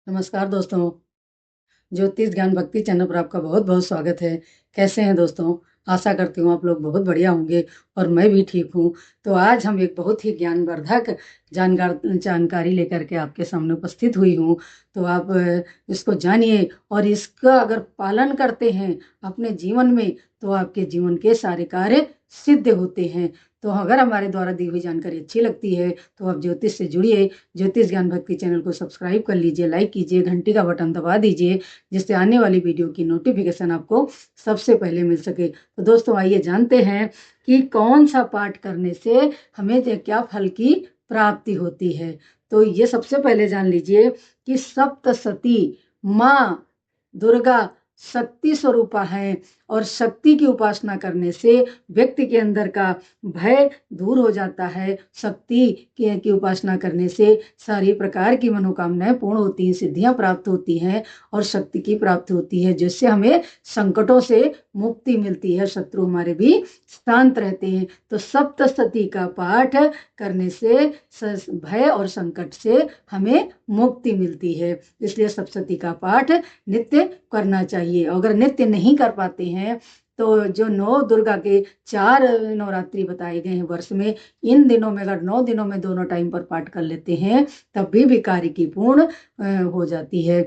नमस्कार दोस्तों। ज्योतिष ज्ञान भक्ति चैनल पर आपका बहुत बहुत स्वागत है। कैसे हैं दोस्तों? आशा करती हूँ आप लोग बहुत बढ़िया होंगे और मैं भी ठीक हूँ। तो आज हम एक बहुत ही ज्ञानवर्धक जानकारी लेकर के आपके सामने उपस्थित हुई हूँ। तो आप इसको जानिए और इसका अगर पालन करते हैं अपने जीवन में तो आपके जीवन के सारे कार्य सिद्ध होते हैं। तो अगर हमारे द्वारा दी हुई जानकारी अच्छी लगती है तो आप ज्योतिष से जुड़िए। ज्योतिष ज्ञान भक्ति चैनल को सब्सक्राइब कर लीजिए, लाइक कीजिए, घंटी का बटन दबा दीजिए, जिससे आने वाली वीडियो की नोटिफिकेशन आपको सबसे पहले मिल सके। तो दोस्तों आइए जानते हैं कि कौन सा पाठ करने से हमें क्या फल की प्राप्ति होती है। तो ये सबसे पहले जान लीजिए कि सप्तशती माँ दुर्गा शक्ति स्वरूपा है और शक्ति की उपासना करने से व्यक्ति के अंदर का भय दूर हो जाता है। शक्ति की उपासना करने से सारी प्रकार की मनोकामनाएं पूर्ण होती हैं, सिद्धियां प्राप्त होती हैं और शक्ति की प्राप्ति होती है, जिससे हमें संकटों से मुक्ति मिलती है, शत्रु हमारे भी शांत रहते हैं। तो सप्तशती का पाठ करने से भय और संकट से हमें मुक्ति मिलती है, इसलिए सप्तशती का पाठ नित्य करना चाहिए। अगर नित्य नहीं कर पाते हैं तो जो 9 दुर्गा के 4 नवरात्रि बताए गए हैं वर्ष में, इन दिनों में अगर 9 दिनों में दोनों टाइम पर पाठ कर लेते हैं तब भी कार्य की पूर्ण हो जाती है।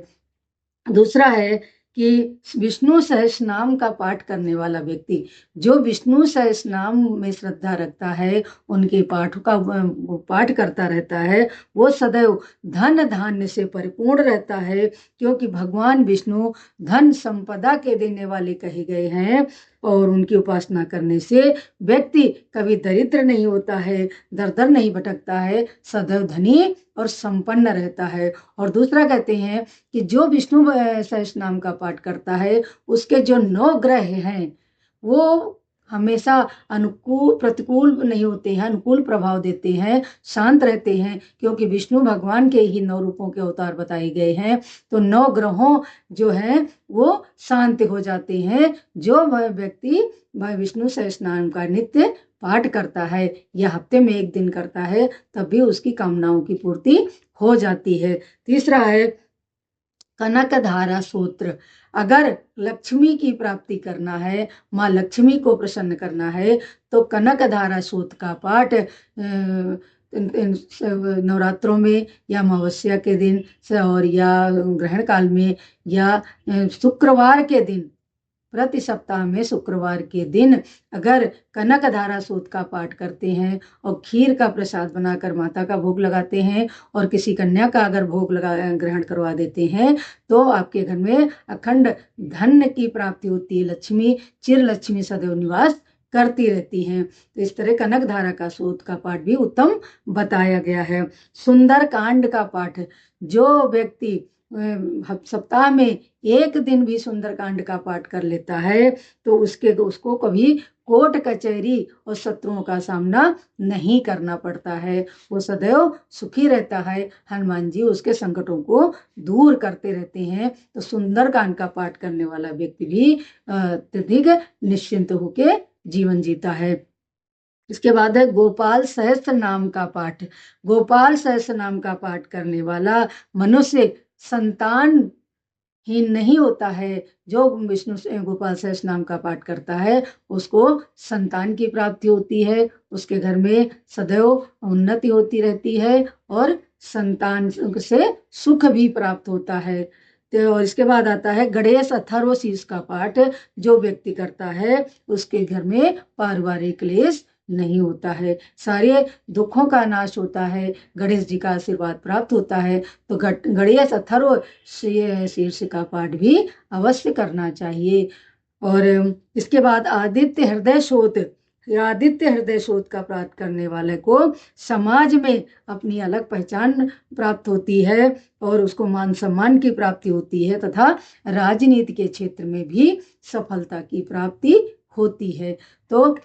दूसरा है कि विष्णु सहस्रनाम का पाठ करने वाला व्यक्ति, जो विष्णु सहस्रनाम में श्रद्धा रखता है, उनके पाठ का पाठ करता रहता है, वो सदैव धन धान्य से परिपूर्ण रहता है, क्योंकि भगवान विष्णु धन संपदा के देने वाले कहे गए हैं और उनकी उपासना करने से व्यक्ति कभी दरिद्र नहीं होता है, दर दर नहीं भटकता है, सदैव धनी और संपन्न रहता है। और दूसरा कहते हैं कि जो विष्णु सहस्त्र नाम का पाठ करता है उसके जो 9 ग्रह हैं वो हमेशा अनुकूल प्रतिकूल नहीं होते हैं, अनुकूल प्रभाव देते हैं, शांत रहते हैं, क्योंकि विष्णु भगवान के ही 9 रूपों के अवतार बताए गए हैं। तो 9 ग्रहों जो हैं वो शांत हो जाते हैं जो व्यक्ति विष्णु सहस्त्र नाम का नित्य पाठ करता है या हफ्ते में 1 दिन करता है, तब भी उसकी कामनाओं की पूर्ति हो जाती है। तीसरा है कनक धारा सूत्र। अगर लक्ष्मी की प्राप्ति करना है, माँ लक्ष्मी को प्रसन्न करना है, तो कनक धारा सूत्र का पाठ नवरात्रों में या अमावस्या के दिन और या ग्रहण काल में या शुक्रवार के दिन, प्रति सप्ताह में शुक्रवार के दिन अगर कनक धारा सूत्र का पाठ करते हैं और खीर का प्रसाद बनाकर माता का भोग लगाते हैं और किसी कन्या का अगर भोग लगा ग्रहण करवा देते हैं तो आपके घर में अखंड धन की प्राप्ति होती है। लक्ष्मी चिर लक्ष्मी सदैव निवास करती रहती हैं। तो इस तरह कनक धारा का सूत्र का पाठ भी उत्तम बताया गया है। सुंदर कांड का पाठ, जो व्यक्ति सप्ताह में 1 दिन भी सुंदरकांड का पाठ कर लेता है तो उसको कभी कोर्ट कचहरी और शत्रुओं का सामना नहीं करना पड़ता है, वो सदैव सुखी रहता है। हनुमान जी उसके संकटों को दूर करते रहते हैं। तो सुंदरकांड का पाठ करने वाला व्यक्ति भी अत्यधिक निश्चिंत होके जीवन जीता है। इसके बाद है गोपाल सहस्त्र नाम का पाठ। गोपाल सहस्त्र नाम का पाठ करने वाला मनुष्य संतान ही नहीं होता है। जो विष्णु गोपाल सहस्त्र नाम का पाठ करता है उसको संतान की प्राप्ति होती है, उसके घर में सदैव उन्नति होती रहती है और संतान से सुख भी प्राप्त होता है। तो और इसके बाद आता है गणेश अथर्व शीर्ष का पाठ। जो व्यक्ति करता है उसके घर में पारिवारिक क्लेश नहीं होता है, सारे दुखों का नाश होता है, गणेश जी का आशीर्वाद प्राप्त होता है। तो गणेश अथर्व शीर्ष का पाठ भी अवश्य करना चाहिए। और इसके बाद आदित्य हृदय शोध। आदित्य हृदय शोध का प्राप्त करने वाले को समाज में अपनी अलग पहचान प्राप्त होती है और उसको मान सम्मान की प्राप्ति होती है तथा राजनीति के क्षेत्र में भी सफलता की प्राप्ति होती है। तो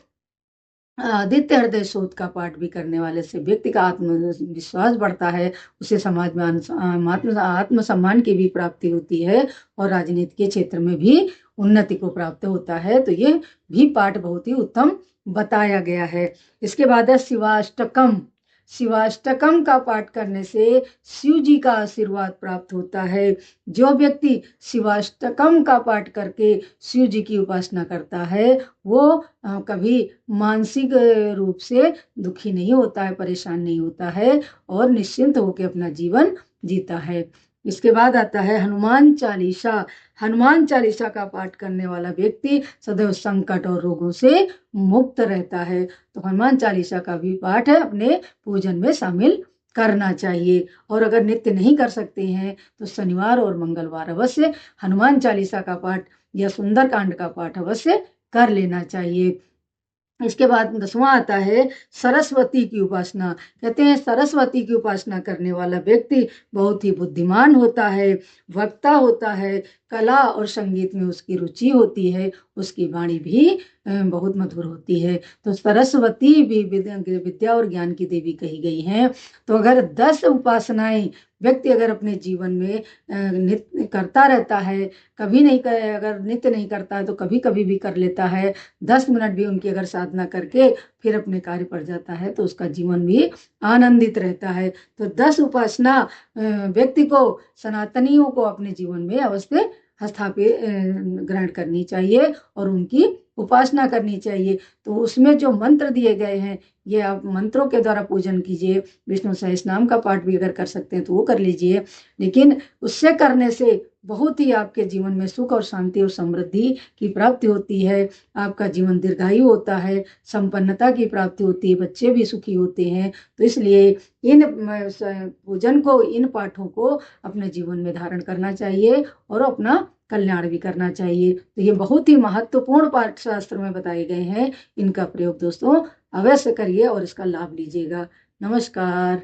आदित्य हृदय शोध का पाठ भी करने वाले से व्यक्ति का आत्मविश्वास बढ़ता है, उसे समाज में आत्मसम्मान की भी प्राप्ति होती है और राजनीति के क्षेत्र में भी उन्नति को प्राप्त होता है। तो ये भी पाठ बहुत ही उत्तम बताया गया है। इसके बाद है शिवाष्टकम। शिवाष्टकम का पाठ करने से शिव जी का आशीर्वाद प्राप्त होता है। जो व्यक्ति शिवाष्टकम का पाठ करके शिव जी की उपासना करता है वो कभी मानसिक रूप से दुखी नहीं होता है, परेशान नहीं होता है और निश्चिंत होकर अपना जीवन जीता है। इसके बाद आता है हनुमान चालीसा। हनुमान चालीसा का पाठ करने वाला व्यक्ति सदैव संकट और रोगों से मुक्त रहता है। तो हनुमान चालीसा का भी पाठ है अपने पूजन में शामिल करना चाहिए। और अगर नित्य नहीं कर सकते हैं तो शनिवार और मंगलवार अवश्य हनुमान चालीसा का पाठ या सुंदरकांड का पाठ अवश्य कर लेना चाहिए। इसके बाद 10वां आता है सरस्वती की उपासना। कहते हैं सरस्वती की उपासना करने वाला व्यक्ति बहुत ही बुद्धिमान होता है, वक्ता होता है, कला और संगीत में उसकी रुचि होती है, उसकी वाणी भी बहुत मधुर होती है। तो सरस्वती भी विद्या और ज्ञान की देवी कही गई हैं। तो अगर 10 उपासनाएं व्यक्ति अगर अपने जीवन में नित्य करता रहता है, कभी नहीं अगर नित्य नहीं करता है तो कभी कभी भी कर लेता है, 10 मिनट भी उनकी अगर साधना करके फिर अपने कार्य पर जाता है तो उसका जीवन भी आनंदित रहता है। तो 10 उपासना व्यक्ति को, सनातनियों को अपने जीवन में अवश्य स्थापित ग्रहण करनी चाहिए और उनकी उपासना करनी चाहिए। तो उसमें जो मंत्र दिए गए हैं ये आप मंत्रों के द्वारा पूजन कीजिए। विष्णु सहस्रनाम का पाठ भी अगर कर सकते हैं तो वो कर लीजिए। लेकिन उससे करने से बहुत ही आपके जीवन में सुख और शांति और समृद्धि की प्राप्ति होती है। आपका जीवन दीर्घायु होता है, संपन्नता की प्राप्ति होती है, बच्चे भी सुखी होते हैं। तो इसलिए इन पूजन को, इन पाठों को अपने जीवन में धारण करना चाहिए और अपना कल्याण भी करना चाहिए। तो ये बहुत ही महत्वपूर्ण पाठ शास्त्र में बताए गए हैं। इनका प्रयोग दोस्तों अवश्य करिए और इसका लाभ लीजिएगा। नमस्कार।